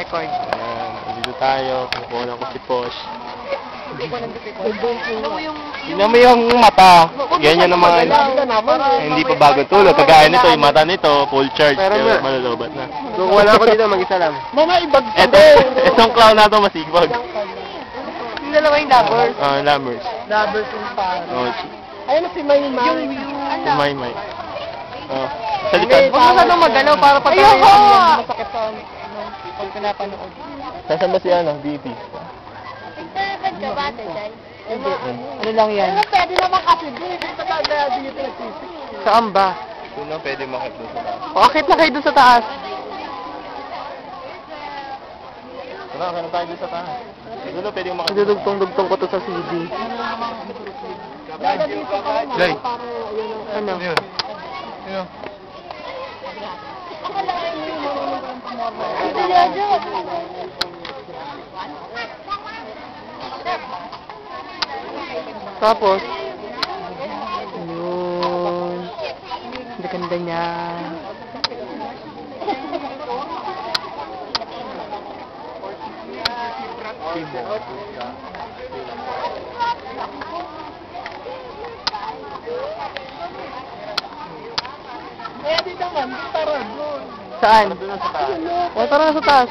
record. Dito tayo. Kukunan ko si Posh. Ano Tingnan mo yung mata. Ganyan ang mga hindi pa bagong tulog. Kagaya nito, yung mata nito, full charge. Pero malulubat na. Kung wala ko dito, mag-isa lang. Mga ibag. Itong clown na ito, masibag. Yung dalawa yung lovers. Lammers. Lovers yung parang. Oh, Ayun si Maymay. Yung si Maymay. Oh. Sa likod. Huwag masyadong magalaw para patayin yung masakit sa pag pinapanood. Nasaan ba si BP? Hindi. Ano lang yan? Pero pwede naman kasi dito. Saan ba? Kung lang pwede makit doon sa taas. Akit na kayo doon sa taas. Tara, tayo doon sa taas. Siguro pwede makit. Dudugtong-dugtong ko to sa CD. Jay. Ano? Yun. Yun. Tapos, yun. Ang ganda niya. Kaya dito man, tara doon. Saan? Doon sa taas. O, tara na sa taas.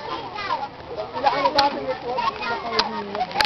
Wala kang nabasa nito.